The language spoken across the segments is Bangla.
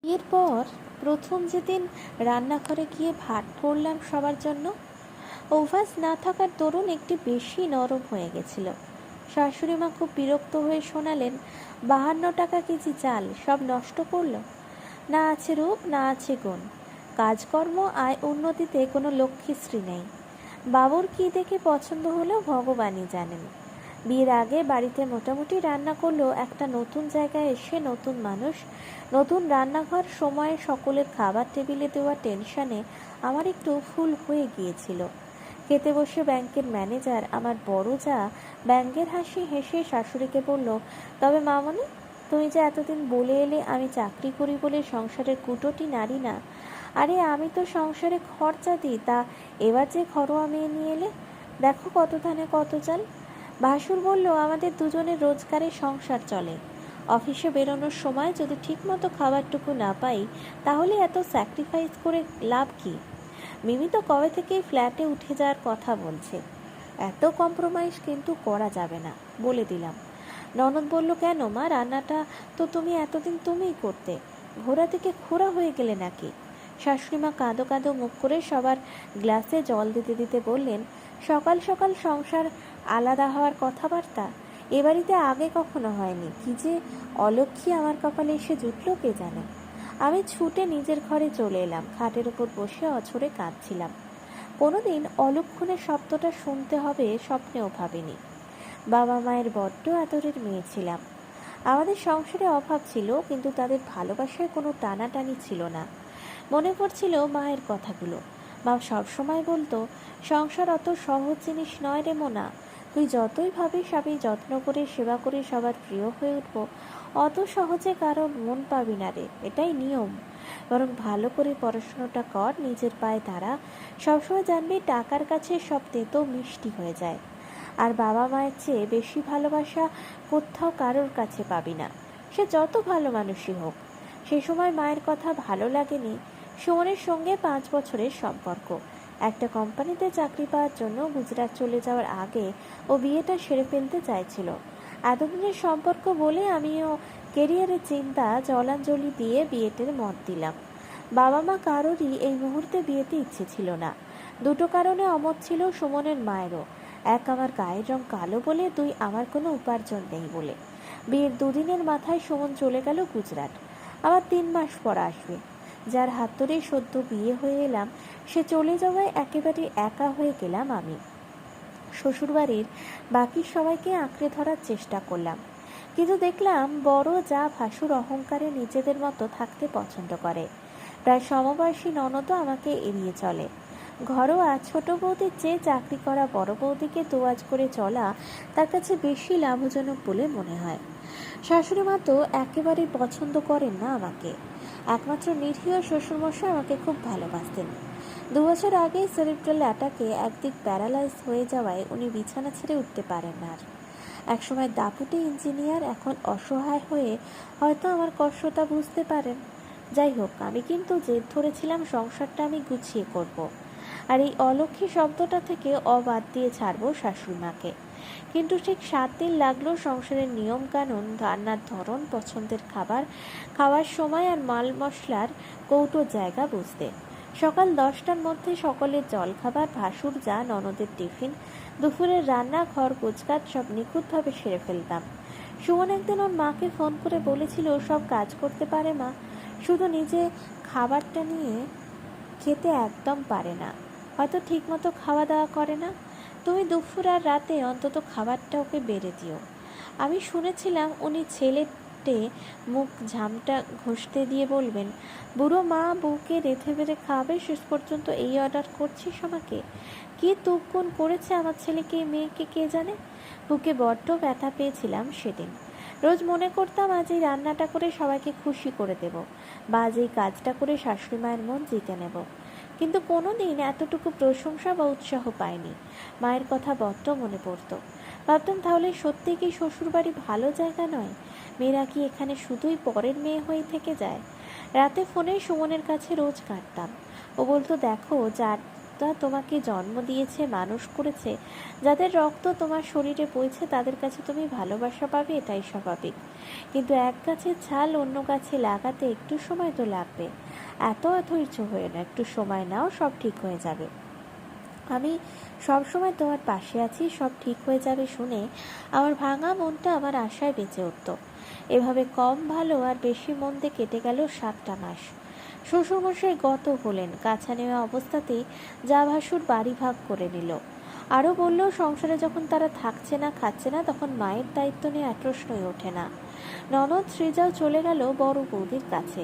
এরপর প্রথম যেদিন রান্নাঘরে গিয়ে ভাত করলাম সবার জন্য, অভ্যাস না থাকার দরুন একটি বেশি নরম হয়ে গেছিল। শাশুড়ি মা খুব বিরক্ত হয়ে শোনালেন, 52 টাকা কেজি চাল, সব নষ্ট করলো। না আছে রূপ, না আছে গুণ, কাজকর্ম আয় উন্নতিতে কোনো লক্ষ্মীশ্রী নেই। বাবুর কী দেখে পছন্দ হলো ভগবানই জানেন। বিয়ের আগে বাড়িতে মোটামুটি রান্না করলেও একটা নতুন জায়গায় এসে নতুন মানুষ, নতুন রান্নাঘর, সময়ে সকলের খাবার টেবিলে দেওয়া টেনশনে আমার একটু ফুল হয়ে গিয়েছিল। খেতে বসে ব্যাংকের ম্যানেজার, আমার বড় যা, ব্যঙ্গের হাসি হেসে শাশুড়িকে বলল, তবে মামনি, তুমি যে এতদিন বলে এলে আমি চাকরি করি বলে সংসারের কুটোটি নারী না, আরে আমি তো সংসারে খরচা দিই, তা এবার যে ঘরোয়া মেয়ে নিয়ে এলে, দেখো কত ধানে কত চাল। ভাসুর বলল, আমাদের দুজনের রোজগারে সংসার চলে, অফিসে বেরোনোর সময় যদি ঠিকমতো খাবারটুকু না পাই তাহলে এত স্যাক্রিফাইস করে লাভ কি? মিমি তো কবে থেকেই ফ্ল্যাটে উঠে যাওয়ার কথা বলছে, এত কম্প্রোমাইজ কিন্তু করা যাবে না, বলে দিলাম। ননদ বলল, কেন মা, রান্নাটা তো তুমি এতদিন তুমিই করতে, ঘোড়া থেকে খোড়া হয়ে গেলে নাকি? শাশুড়িমা কাঁদো কাঁদো মুখ করে সবার গ্লাসে জল দিতে দিতে বললেন, সকাল সকাল সংসার আলাদা হওয়ার কথাবার্তা এ বাড়িতে আগে কখনো হয়নি, কি যে অলক্ষ্মী আমার কপালে এসে জুটল কে জানে। আমি ছুটে নিজের ঘরে চলে এলাম, খাটের উপর বসে অঝরে কাঁদছিলাম। কোনোদিন অলক্ষণের শব্দটা শুনতে হবে স্বপ্নেও ভাবিনি। বাবা মায়ের বড্ড আদরের মেয়ে ছিলাম। আমাদের সংসারে অভাব ছিল, কিন্তু তাদের ভালোবাসায় কোনো টানাটানি ছিল না। মনে পড়ছিল মায়ের কথাগুলো। মা সবসময় বলতো, সংসার অত সহজ জিনিস নয় রে মোনা, তুই যতই ভাবিস আমি যত্ন করে সেবা করে সবার প্রিয় হয়ে উঠব, অত সহজে কারো মন পাবি না রে, এটাই নিয়ম। বরং ভালো করে পড়াশোনাটা কর, নিজের পায়ে দাঁড়া, সবসময় জানবি টাকার কাছে সব তেতো মিষ্টি হয়ে যায়। আর বাবা মায়ের চেয়ে বেশি ভালোবাসা কোথাও কারোর কাছে পাবি না, সে যত ভালো মানুষই হোক। সে সময় মায়ের কথা ভালো লাগেনি। সুমনের সঙ্গে 5 বছরের সম্পর্ক, একটা কোম্পানিতে চাকরি পাওয়ার জন্য গুজরাট চলে যাওয়ার আগে ও বিয়েটা সেরে ফেলতে চাইছিল। এতদিনের সম্পর্ক বলে আমিও কেরিয়ারের চিন্তা জলাঞ্জলি দিয়ে বিয়েতে মত দিলাম। বাবা মা কারোরই এই মুহূর্তে বিয়েতে ইচ্ছে ছিল না। দুটো কারণে অমত ছিল সুমনের মায়েরও। এক, আমার গায়ের রং কালো বলে, দুই, আমার কোনো উপার্জন নেই বলে। বিয়ের দুদিনের মাথায় সুমন চলে গেল গুজরাট। আবার 3 মাস পর আসবে। যার হাত ধরেই সদ্য বিয়ে হয়ে এলাম, সে চলে যাওয়ায় একেবারে একা হয়ে গেলাম আমি। শ্বশুরবাড়ির বাকি সবাইকে আঁকড়ে ধরার চেষ্টা করলাম, কিন্তু দেখলাম বড় যা ভাসুর অহংকারে নিজেদের মতো থাকতে পছন্দ করে। প্রায় সমবয়সী ননদও আমাকে এড়িয়ে চলে। ঘরোয়া ছোট বৌদির চেয়ে চাকরি করা বড় বৌদিকে তোয়াজ করে চলা তার কাছে বেশি লাভজনক বলে মনে হয়। শাশুড়ি মা তো একেবারেই পছন্দ করেন না আমাকে। একমাত্র নিরীহ শ্বশুরমশাই আমাকে খুব ভালোবাসতেন। 2 বছর আগেই সেরিব্রাল অ্যাটাকে একদিক প্যারালাইজ হয়ে যাওয়ায় উনি বিছানা ছেড়ে উঠতে পারেন না। একসময় দাপুটে ইঞ্জিনিয়ার, এখন অসহায় হয়ে হয়তো আমার কষ্টটা বুঝতে পারেন। যাই হোক, আমি কিন্তু জেদ ধরেছিলাম সংসারটা আমি গুছিয়ে করব, আর এই অলক্ষ্মী শব্দটা থেকে অবাদ দিয়ে ছাড়বো শাশুড়িমাকে। কিন্তু ঠিক 7 দিন লাগলো সংসারের নিয়ম কানুন, রান্নার ধরন, পছন্দের খাবার খাওয়ার সময় আর মাল মশলার কৌটো জায়গা বুঝতে। সকাল 10টার মধ্যে সকলের জলখাবার, ভাসুর যা ননদের টিফিন, দুপুরের রান্না, ঘর গোছগাছ সব নিখুঁতভাবে সেরে ফেলতাম। সুমন একদিন ওর মাকে ফোন করে বলেছিল, সব কাজ করতে পারে মা, শুধু নিজে খাবারটা নিয়ে খেতে একদম পারে না, হয়তো ঠিকমতো খাওয়া দাওয়া করে না। তুমি দুপুর আর রাতে অন্তত খাবারটা ওকে বেড়ে দিও। আমি শুনেছিলাম উনি ছেলেটে মুখ ঝামটা ঘষতে দিয়ে বলবেন, বুড়ো মা বউকে রেঁধে বেড়ে খাওয়াবে, শেষ পর্যন্ত এই অর্ডার করছিস আমাকে? কি তুপগুণ করেছে আমার ছেলেকে মেয়েকে কে জানে। বুকে বড্ড ব্যথা পেয়েছিলাম সেদিন। রোজ মনে করতাম আজ এই রান্নাটা করে সবাইকে খুশি করে দেব, বা আজ এই কাজটা করে শাশুড়ি মায়ের মন জিতে নেব, কিন্তু কোনো দিন এতটুকু প্রশংসা বা উৎসাহ পাইনি। মায়ের কথা বড্ড মনে পড়তো। ভাবতাম, তাহলে সত্যি কি শ্বশুরবাড়ি ভালো জায়গা নয়? মেয়েরা কি এখানে শুধুই পরের মেয়ে হয়ে থেকে যায়? রাতে ফোনে সুমনের কাছে রোজ কাটতাম। ও বলতো, দেখো, যার খোদা তোমাকে জন্ম দিয়েছে, মানুষ করেছে, যাদের রক্ত তোমার শরীরে বইছে তাদের কাছে তুমি ভালোবাসা পাবে, এটাই স্বাভাবিক। কিন্তু এক গাছের ছাল অন্য গাছে লাগাতে একটু সময় তো লাগবে। এত অধৈর্য হয়ে না, একটু সময় নাও, সব ঠিক হয়ে যাবে। আমি সবসময় তোমার পাশে আছি, সব ঠিক হয়ে যাবে শুনে আমার ভাঙা মনটা আমার আশায় বেঁচে উঠত। এভাবে কম ভালো আর বেশি মন্দে কেটে গেল 7টা মাস। শ্বশুরমশাই গত হলেন, কাছা নেওয়া অবস্থাতেই যা ভাসুর বাড়ি ভাগ করে নিল। আরও বলল, সংসারে যখন তারা থাকছে না খাচ্ছে না তখন মায়ের দায়িত্ব নিয়ে আর প্রশ্নই ওঠে না। ননদ সৃজাও চলে গেল বড় বৌদির কাছে।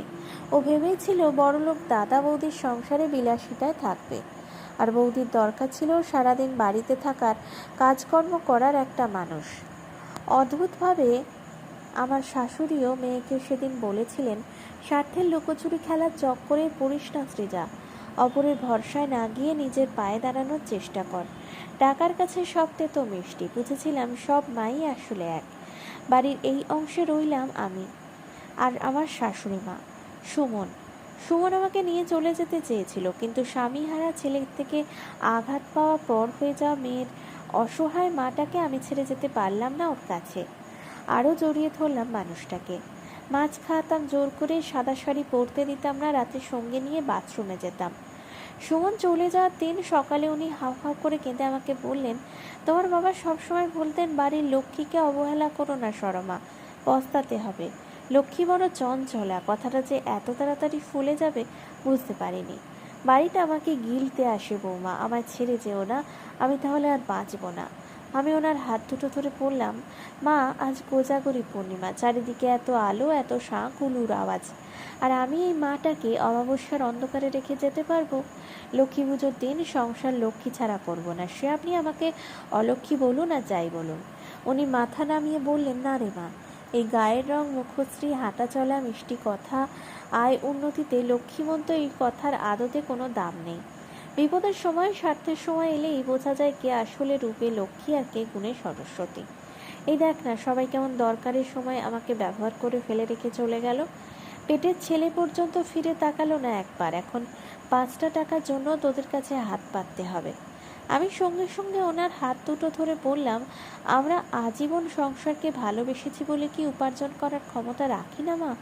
ও ভেবেছিল বড়লোক দাদা বৌদির সংসারে বিলাসিতায় থাকবে, আর বৌদির দরকার ছিল সারাদিন বাড়িতে থাকার, কাজকর্ম করার একটা মানুষ। অদ্ভুতভাবে আমার শাশুড়িও মেয়েকে সেদিন বলেছিলেন, স্বার্থের লুকোচুরি খেলার চক্করে পড়িস না সৃজা, অপরের ভরসায় না গিয়ে নিজের পায়ে দাঁড়ানোর চেষ্টা কর। টাকার কাছে সব তেতো মিষ্টি। বুঝেছিলাম সব মাই আসলে এক। বাড়ির এই অংশে রইলাম আমি আর আমার শাশুড়ি মা। সুমন সুমন আমাকে নিয়ে চলে যেতে চেয়েছিল, কিন্তু স্বামীহারা ছেলে থেকে আঘাত পাওয়া পর হয়ে যাওয়া মেয়ের অসহায় মাটাকে আমি ছেড়ে যেতে পারলাম না ওর কাছে। আরও জড়িয়ে ধরলাম মানুষটাকে। মাছ খাওয়াতাম জোর করে, সাদা শাড়ি পরতে দিতাম না, রাতে সঙ্গে নিয়ে বাথরুমে যেতাম। সুমন চলে যাওয়ার দিন সকালে উনি হাউ হাউ করে কেঁদে আমাকে বললেন, তোমার বাবা সবসময় বলতেন বাড়ির লক্ষ্মীকে অবহেলা করো না সরমা, পস্তাতে হবে। লক্ষ্মী বড় চঞ্চলা, কথাটা যে এত তাড়াতাড়ি ফুলে যাবে বুঝতে পারিনি। বাড়িটা আমাকে গিলতে আসে বৌমা, আমায় ছেড়ে যেও না, আমি তাহলে আর বাঁচব না। আমি ওনার হাত দুটো ধরে বললাম, মা আজ কোজাগরী পূর্ণিমা, চারিদিকে এত আলো, এত শাঁ কুলুর আওয়াজ, আর আমি এই মাটাকে অমাবস্যার অন্ধকারে রেখে যেতে পারবো? লক্ষ্মী পুজোর দিন সংসার লক্ষ্মী ছাড়া করবো না, সে আপনি আমাকে অলক্ষ্মী বলুন আর যাই বলুন। উনি মাথা নামিয়ে বললেন, না রে মা, এই গায়ের রং, মুখশ্রী, হাঁটা চলা, মিষ্টি কথা, আয় উন্নতিতে লক্ষ্মীমন্ত এই কথার আদতে কোনো দাম নেই। বিপদের সময়, স্বার্থের সময় এলেই বোঝা যায় কে আসলে রূপে লক্ষ্মী আর কে গুণে সরস্বতী। এই দেখ না, সবাই কেমন দরকারের সময় আমাকে ব্যবহার করে ফেলে রেখে চলে গেল। পেটের ছেলে পর্যন্ত ফিরে তাকালো না একবার। এখন 5টা টাকার জন্য তোদের কাছে হাত পাততে হবে। আমি সঙ্গে সঙ্গে ওনার হাত দুটো ধরে বললাম, আমরা আজীবন সংসারকে ভালোবেসেছি বলে কি উপার্জন করার ক্ষমতা রাখি না মা?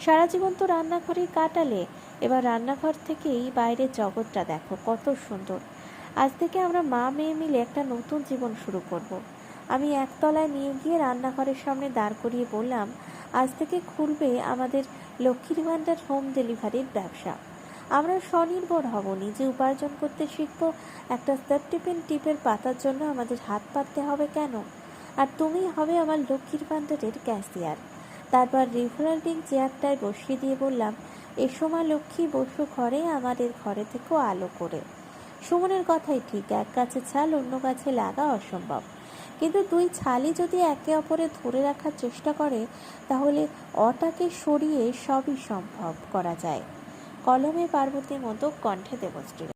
সারা জীবন তো রান্নাঘরেই কাটালে, এবার রান্নাঘর থেকেই বাইরের জগৎটা দেখো কত সুন্দর। আজ থেকে আমরা মা মেয়ে মিলে একটা নতুন জীবন শুরু করব। আমি একতলায় নিয়ে গিয়ে রান্নাঘরের সামনে দাঁড় করিয়ে বললাম, আজ থেকে খুলবে আমাদের লক্ষ্মীর ভাণ্ডার হোম ডেলিভারির ব্যবসা। আমরা স্বনির্ভর হব, নিজে উপার্জন করতে শিখব। একটা সেফটিপিন টিপের পাতার জন্য আমাদের হাত পাততে হবে কেন? আর তুমি হবে আমার লক্ষ্মীর ভাণ্ডারের ক্যাশিয়ার। তারপর রিভলভিং চেয়ারটায় বসিয়ে দিয়ে বললাম, এসো মা লক্ষ্মী, বসো ঘরে, আমাদের ঘরে থেকেও আলো করে। সুমনের কথাই ঠিক, এক গাছে ছাল অন্য গাছে লাগা অসম্ভব, কিন্তু দুই ছালই যদি একে অপরে ধরে রাখার চেষ্টা করে তাহলে অটাকে সরিয়ে সবই সম্ভব করা যায়। কলমে পার্বতী, মতো কণ্ঠে দেবশ্রী।